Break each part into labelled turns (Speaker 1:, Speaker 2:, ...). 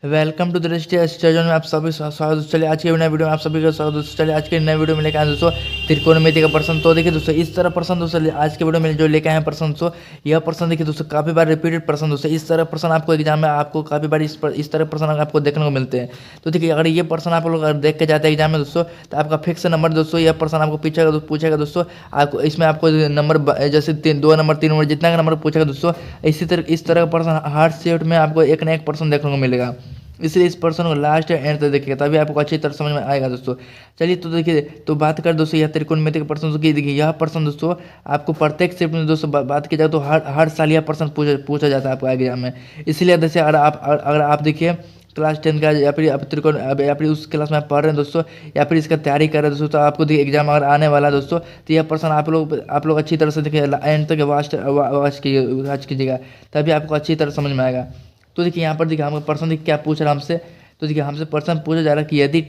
Speaker 1: Welcome to the स्टेजन में आप सभी स्वागत। चलिए आज के नए वीडियो में आप सभी का स्वागत। चलिए आज के नए वीडियो में लेकर आए दोस्तों त्रिकोणमिति का प्रश्न। तो देखिए दोस्तों इस तरह प्रश्न दोस्तों आज के वीडियो में जो लेकर आए हैं प्रश्न दोस्तों, यह प्रश्न देखिए दोस्तों काफ़ी बार रिपीटेड प्रश्न दोस्तों। इस तरह प्रश्न आपको एग्जाम में आपको काफ़ी बार इस तरह प्रश्न आपको देखने को मिलते हैं। तो देखिए अगर ये प्रश्न आप लोग देख के जाते हैं एग्जाम में दोस्तों, तो आपका फिक्स नंबर दोस्तों यह प्रश्न आपको पूछेगा दोस्तों। आपको इसमें आपको नंबर जैसे 2 नंबर 3 नंबर जितना का नंबर पूछेगा दोस्तों, इस तरह का प्रश्न हार्ड सेट में आपको एक ना एक प्रश्न देखने को मिलेगा। इसलिए इस पर्सन को लास्ट एंड तक देखिएगा तभी आपको अच्छी तरह समझ में आएगा दोस्तों। चलिए तो देखिए तो बात कर दोस्तों यह त्रिकोणमिति का प्रश्न की। देखिए यह प्रश्न दोस्तों आपको प्रत्येक शिफ्ट में दोस्तों बात की जाए तो हर साल यह प्रश्न पूछा जाता है आपको एग्जाम में। इसलिए जैसे अगर आप देखिए क्लास 10 का या फिर त्रिकोण या फिर उस क्लास में आप पढ़ रहे हैं दोस्तों, या फिर इसका तैयारी कर रहे हैं दोस्तों, तो आपको देखिए एग्जाम अगर आने वाला है दोस्तों, तो यह प्रश्न आप लोग अच्छी तरह से देखिए एंड तक वॉच कीजिएगा तभी आपको अच्छी तरह समझ में आएगा। तो देखिए यहाँ पर देखिए हमको प्रश्न देखिए क्या पूछ रहा है हमसे। तो देखिए हमसे प्रश्न पूछा जा रहा है कि यदि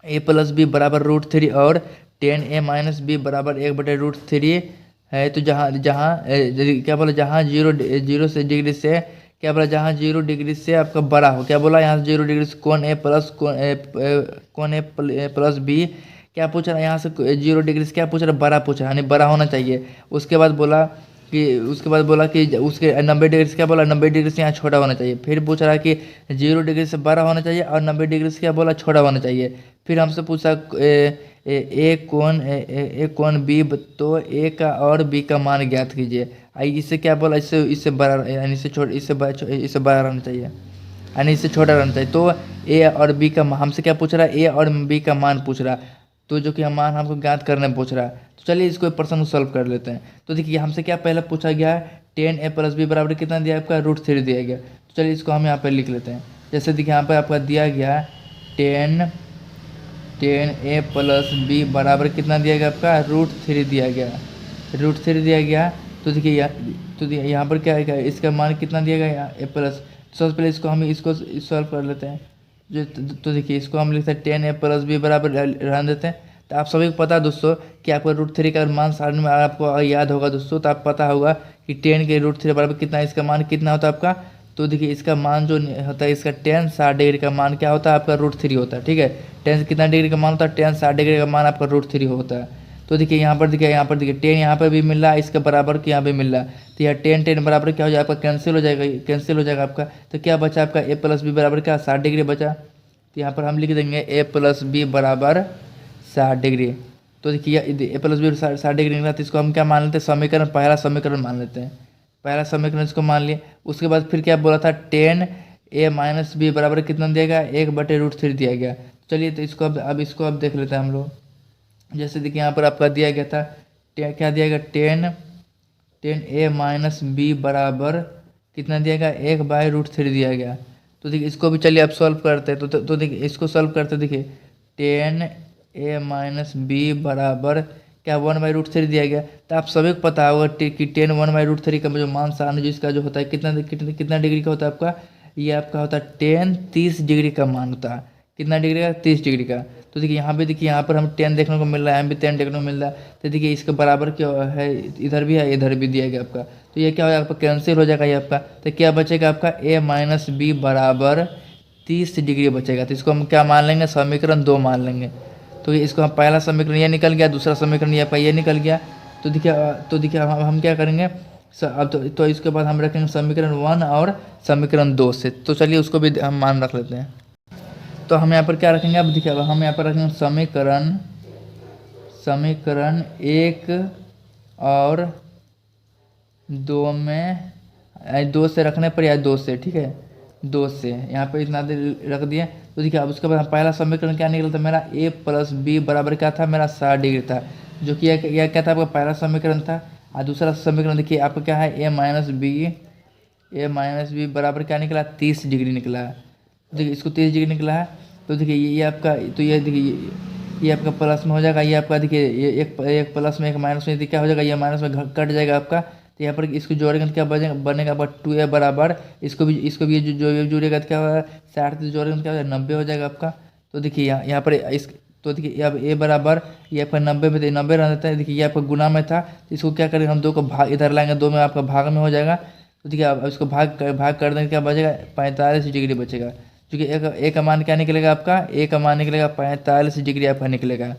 Speaker 1: 10a+b बराबर √3 और 10a-b बराबर 1/√3 है, तो क्या बोला जहाँ जीरो से डिग्री से क्या बोला जहाँ 0 डिग्री से आपका बड़ा हो, क्या बोला यहाँ 0 डिग्री से कौन a प्लस बी क्या पूछ रहा है यहाँ से 0 डिग्री से क्या पूछ रहा है बड़ा पूछ रहा है, यानी बड़ा होना चाहिए। उसके बाद बोला कि उसके 90 डिग्री से क्या बोला 90 डिग्री से यहाँ छोटा होना चाहिए। फिर पूछ रहा है कि 0 डिग्री से बड़ा होना चाहिए और 90 डिग्री से क्या बोला छोटा होना चाहिए। फिर हमसे पूछा ए कौन बी, तो ए का और बी का मान ज्ञात कीजिए। इससे क्या बोला इससे बड़ा यानी इससे बड़ा रहना चाहिए यानी इससे छोटा रहना चाहिए। तो ए और बी का हमसे क्या पूछ रहा है, ए और बी का मान पूछ रहा है, तो जो कि हम मान हमको ज्ञात करने पूछ रहा है। तो चलिए इसको प्रश्न को सॉल्व कर लेते हैं। तो देखिए हमसे क्या पहले पूछा गया है 10a+b बराबर कितना दिया है आपका √3 दिया गया। तो चलिए इसको हम यहाँ पर लिख लेते हैं। जैसे देखिए यहाँ पर आपका दिया गया 10a+b बराबर कितना दिया गया आपका √3 दिया गया, √3 दिया गया। तो देखिए यहाँ पर क्या है इसका मान कितना दिया गया a प्लस। सबसे पहले इसको सॉल्व कर लेते हैं। तो देखिए इसको हम लिखते हैं 10a+b बराबर रहने देते हैं। तो आप सभी को पता है दोस्तों कि आपको √3 का मान सारणी में आपको याद होगा दोस्तों, तो आप पता होगा कि 10 के √3 बराबर कितना, इसका मान कितना होता है आपका। तो देखिए इसका मान जो होता है इसका 10 60 डिग्री का मान क्या होता है आपका √3 होता है। ठीक है 10 कितना डिग्री का मान होता है 10 60 डिग्री का मान आपका √3 होता है। तो देखिए यहाँ पर देखिए 10 यहाँ पर भी मिल रहा है, इसके बराबर के यहाँ भी मिल रहा है। तो यहाँ 10 बराबर क्या हो जाएगा आपका कैंसिल हो जाएगा आपका। तो क्या बचा आपका a+b बराबर क्या 60 डिग्री बचा। तो यहाँ पर हम लिख देंगे a+b बराबर 60 डिग्री। तो देखिए a+b 60 डिग्री निकला, तो इसको हम क्या मान लेते हैं समीकरण, पहला समीकरण मान लेते हैं। पहला समीकरण इसको मान लिए। उसके बाद फिर क्या बोला था 10a-b बराबर कितना दिया गया 1/√3 दिया गया। चलिए तो इसको अब देख लेते हैं हम लोग। जैसे देखिए यहाँ पर आपका दिया गया था क्या दिया गया 10a-b बराबर कितना दिया गया 1/√3 दिया गया। तो देखिए इसको भी चलिए आप सॉल्व करते हैं। तो देखिए इसको सॉल्व करते देखिए 10a-b बराबर क्या 1/√3 दिया गया। तो आप सभी को पता होगा कि 10 1/√3 का जो मान सारणी जिसका जो होता है कितना डिग्री का होता है आपका, ये आपका होता है 10 30 डिग्री का मान होता है। कितना डिग्री का 30 डिग्री का। तो देखिए यहाँ पर हम 10 देखने को मिल रहा है, यहाँ भी 10 देखने को मिल रहा है। तो देखिए इसके बराबर क्या है, इधर भी है इधर भी दिया गया आपका। तो ये क्या होगा आपका कैंसिल हो जाएगा ये आपका। तो क्या बचेगा आपका a-b बराबर 30 डिग्री बचेगा। तो इसको हम क्या मान लेंगे समीकरण 2 मान लेंगे। तो इसको हम पहला समीकरण ये निकल गया, दूसरा समीकरण ये आपका ये निकल गया। तो देखिए हम क्या करेंगे अब तो इसके बाद हम रखेंगे समीकरण 1 और समीकरण 2 से। तो चलिए उसको भी हम मान रख लेते हैं। तो हम यहाँ पर क्या रखेंगे अब देखिए हम यहाँ पर रखेंगे समीकरण 1 और 2 में 2 से रखने पर या 2 से, ठीक है 2 से यहाँ पे इतना देर रख दिए। तो देखिए अब उसके बाद पहला समीकरण क्या निकला था मेरा a+b बराबर क्या था मेरा 60 डिग्री था, जो कि यह क्या था आपका पहला समीकरण था। और दूसरा समीकरण देखिए आपका क्या है a-b बराबर क्या निकला 30 डिग्री निकला है। देखिए इसको 30 डिग्री निकला है। तो देखिए ये आपका, तो ये देखिए ये आपका प्लस में हो जाएगा, ये आपका देखिए ये एक प्लस में एक माइनस में क्या हो जाएगा ये माइनस में कट जाएगा आपका। तो यहाँ पर इसको जोड़ेंगे तो क्या बनेगा आपका 2a बराबर इसको भी जो जोड़ेगा तो क्या होगा 60 से जोड़ेंगे तो क्या हो जाएगा 90 हो जाएगा आपका। तो देखिए यहाँ पर तो देखिए अब a बराबर ये आपका 90 में 90 रह देता है। देखिए ये आपका गुना में था, तो इसको क्या करेंगे हम 2 को भाग इधर लाएंगे, 2 में आपका भाग में हो जाएगा। तो देखिए अब इसको भाग कर देंगे, क्या बचेगा 45 डिग्री बचेगा, क्योंकि एक का मान क्या निकलेगा आपका, एक का मान निकलेगा 45 डिग्री आपका निकलेगा।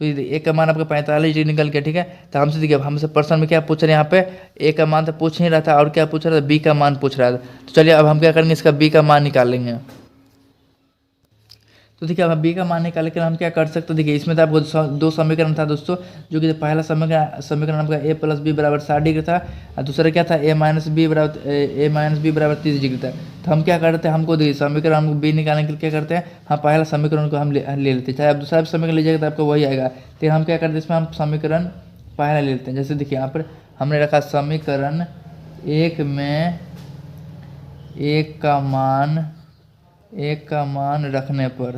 Speaker 1: तो ये एक का मान आपका 45 डिग्री निकल गया, ठीक है। तो हमसे देखिए, हमसे प्रश्न में क्या पूछ रहे हैं, यहाँ पे ए का मान तो पूछ नहीं रहा था, और क्या पूछ रहा था, बी का मान पूछ रहा था। तो चलिए अब हम क्या करेंगे, इसका बी का मान निकालेंगे। तो देखिए अब बी का मान निकालने के लिए हम क्या कर सकते हैं, देखिए इसमें तो आपको दो समीकरण था दोस्तों, जो कि पहला समीकरण आपका ए प्लस बी बराबर 60 डिग्री था, और दूसरा क्या था ए माइनस बी बराबर 30 डिग्री था। तो हम क्या करते हैं, हमको देखिए समीकरण हमको बी निकालने के लिए क्या करते हैं, हम पहला समीकरण को हम ले लेते हैं, चाहे आप दूसरा समीकरण लीजिएगा तो आपको वही आएगा। तो हम क्या करते हैं, इसमें हम समीकरण पहला ले लेते हैं। जैसे देखिए यहाँ पर हमने रखा समीकरण एक में एक का मान रखने पर,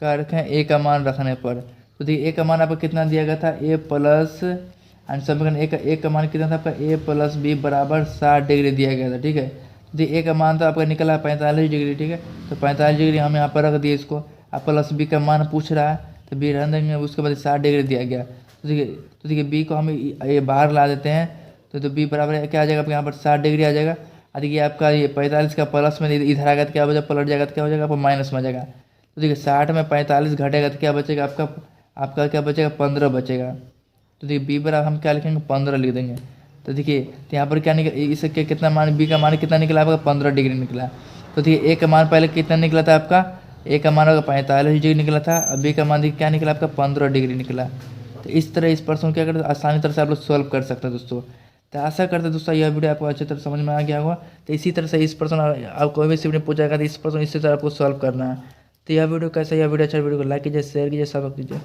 Speaker 1: क्या रखें, ए का मान रखने पर। तो देखिए ए का मान आपका कितना दिया गया था, ए प्लस एंड समीकरण एक का मान कितना था आपका, ए प्लस बी बराबर 60 डिग्री दिया गया था, ठीक है। तो देखिए ए का मान तो आपका निकला 45 डिग्री, ठीक है। तो 45 डिग्री हम यहाँ पर रख दिए इसको, आप प्लस बी का मान पूछ रहा है तो बी रख देंगे, उसके बाद 60 डिग्री दिया गया। तो देखिए बी को हम ये बाहर ला देते हैं, तो बी बराबर क्या आ जाएगा आपके यहाँ पर 60 डिग्री आ जाएगा। देखिए आपका ये 45 का प्लस में इधर आएगा तो क्या हो जाएगा, पलट जाएगा तो क्या हो जाएगा आपको माइनस में आ जाएगा। तो देखिए 60 में 45 घटेगा तो क्या बचेगा आपका क्या बचेगा, 15 बचेगा। तो देखिए बी बराबर हम क्या लिखेंगे, 15 लिख देंगे। तो देखिए तो यहाँ पर क्या निकल, इससे क्या कितना मान, बी का मान कितना निकला आपका, 15 डिग्री निकला। तो देखिए ए का मान पहले कितना निकला था आपका, ए का मान आपका 45 डिग्री निकला था, और बी का मान देखिए क्या निकला आपका 15 डिग्री निकला। तो इस तरह इस प्रश्न को क्या करते, आसानी तरह से आप लोग सॉल्व कर सकते हैं दोस्तों। तो आशा करते हैं दोस्तों यह वीडियो आपको अच्छी तरह समझ में आ गया होगा। तो इसी तरह से इस प्रश्न आप कोई भी सिर्फ पूछा तो इस प्रश्न इसी तरह आपको सॉल्व करना है। तो यह वीडियो कैसा, यह वीडियो अच्छा, वीडियो को लाइक कीजिए, शेयर कीजिए, सब कीजिए।